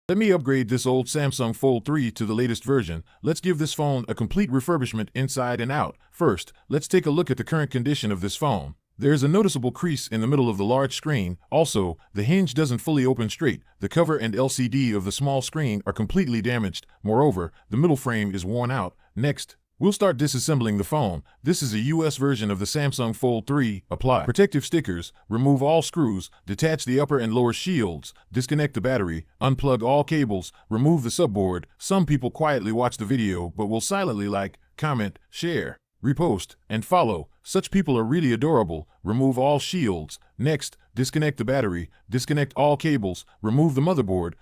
Let me upgrade this old Samsung Fold 3 to the latest version. Let's give this phone a complete refurbishment inside and out. First, let's take a look at the current condition of this phone. There's a noticeable crease in the middle of the large screen. Also, the hinge doesn't fully open straight. The cover and LCD of the small screen are completely damaged. Moreover, the middle frame is worn out. Next, we'll start disassembling the phone. This is a US version of the Samsung Fold 3. Apply protective stickers, remove all screws, detach the upper and lower shields, disconnect the battery, unplug all cables, remove the subboard. Some people quietly watch the video but will silently like, comment, share, repost, and follow. Such people are really adorable. Remove all shields. Next, disconnect the battery, disconnect all cables, remove the motherboard.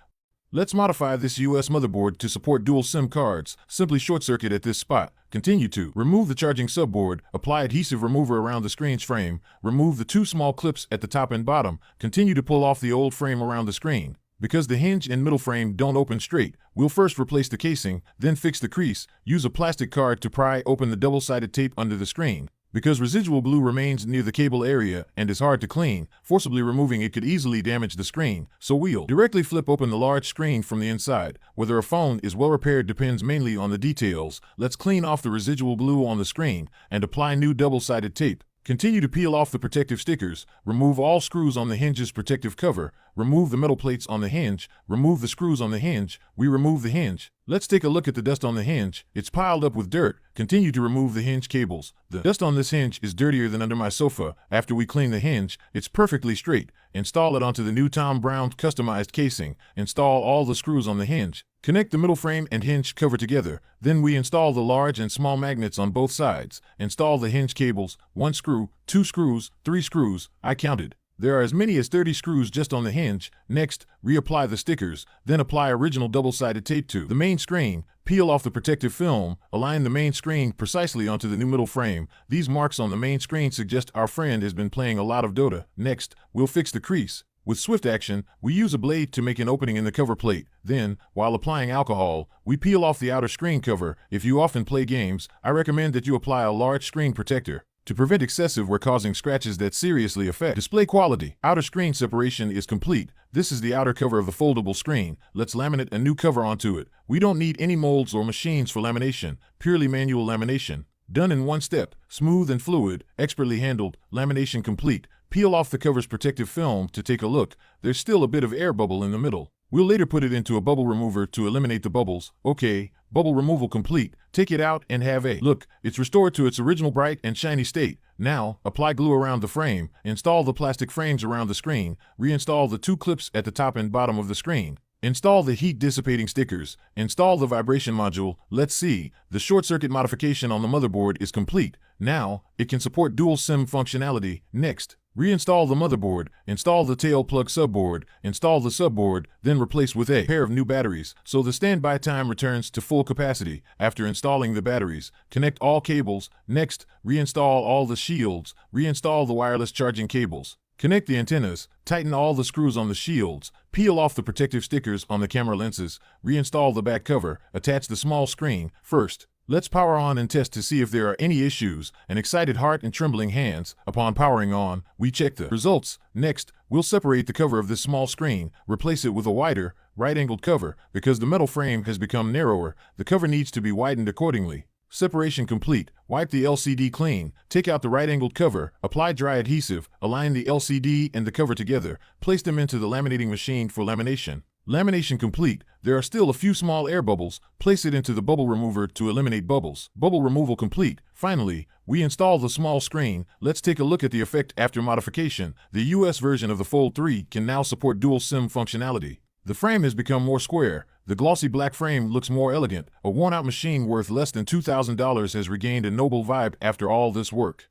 Let's modify this US motherboard to support dual SIM cards. Simply short circuit at this spot. Continue to remove the charging subboard, apply adhesive remover around the screen's frame, remove the two small clips at the top and bottom, continue to pull off the old frame around the screen. Because the hinge and middle frame don't open straight, we'll first replace the casing, then fix the crease. Use a plastic card to pry open the double-sided tape under the screen. Because residual glue remains near the cable area and is hard to clean, forcibly removing it could easily damage the screen, so we'll directly flip open the large screen from the inside. Whether a phone is well repaired depends mainly on the details. Let's clean off the residual glue on the screen and apply new double-sided tape. Continue to peel off the protective stickers, remove all screws on the hinge's protective cover, remove the metal plates on the hinge, remove the screws on the hinge. We remove the hinge. Let's take a look at the dust on the hinge. It's piled up with dirt. Continue to remove the hinge cables. The dust on this hinge is dirtier than under my sofa. After we clean the hinge, it's perfectly straight. Install it onto the new Thom Browne customized casing. Install all the screws on the hinge. Connect the middle frame and hinge cover together. Then we install the large and small magnets on both sides. Install the hinge cables, 1 screw, 2 screws, 3 screws. I counted. There are as many as 30 screws just on the hinge. Next, reapply the stickers, then apply original double-sided tape to the main screen. Peel off the protective film, align the main screen precisely onto the new middle frame. These marks on the main screen suggest our friend has been playing a lot of Dota. Next, we'll fix the crease. With swift action, we use a blade to make an opening in the cover plate. Then, while applying alcohol, we peel off the outer screen cover. If you often play games, I recommend that you apply a large screen protector to prevent excessive wear causing scratches that seriously affect display quality. Outer screen separation is complete. This is the outer cover of the foldable screen. Let's laminate a new cover onto it. We don't need any molds or machines for lamination, purely manual lamination. Done in one step, smooth and fluid, expertly handled, lamination complete. Peel off the cover's protective film to take a look. There's still a bit of air bubble in the middle. We'll later put it into a bubble remover to eliminate the bubbles. Okay, bubble removal complete. Take it out and have a look. It's restored to its original bright and shiny state. Now, apply glue around the frame. Install the plastic frames around the screen. Reinstall the 2 clips at the top and bottom of the screen. Install the heat dissipating stickers. Install the vibration module. Let's see. The short circuit modification on the motherboard is complete. Now, it can support dual SIM functionality. Next, reinstall the motherboard, install the tail plug subboard, install the subboard, then replace with a pair of new batteries so the standby time returns to full capacity. After installing the batteries, connect all cables. Next, reinstall all the shields, reinstall the wireless charging cables. Connect the antennas, tighten all the screws on the shields, peel off the protective stickers on the camera lenses, reinstall the back cover, attach the small screen. First, let's power on and test to see if there are any issues. An excited heart and trembling hands. Upon powering on, we check the results. Next, we'll separate the cover of this small screen, replace it with a wider, right-angled cover. Because the metal frame has become narrower, the cover needs to be widened accordingly. Separation complete. Wipe the LCD clean. Take out the right-angled cover. Apply dry adhesive. Align the LCD and the cover together. Place them into the laminating machine for lamination. Lamination complete. There are still a few small air bubbles. Place it into the bubble remover to eliminate bubbles. Bubble removal complete. Finally, we install the small screen. Let's take a look at the effect after modification. The US version of the Fold 3 can now support dual SIM functionality. The frame has become more square. The glossy black frame looks more elegant. A worn-out machine worth less than $2,000 has regained a noble vibe after all this work.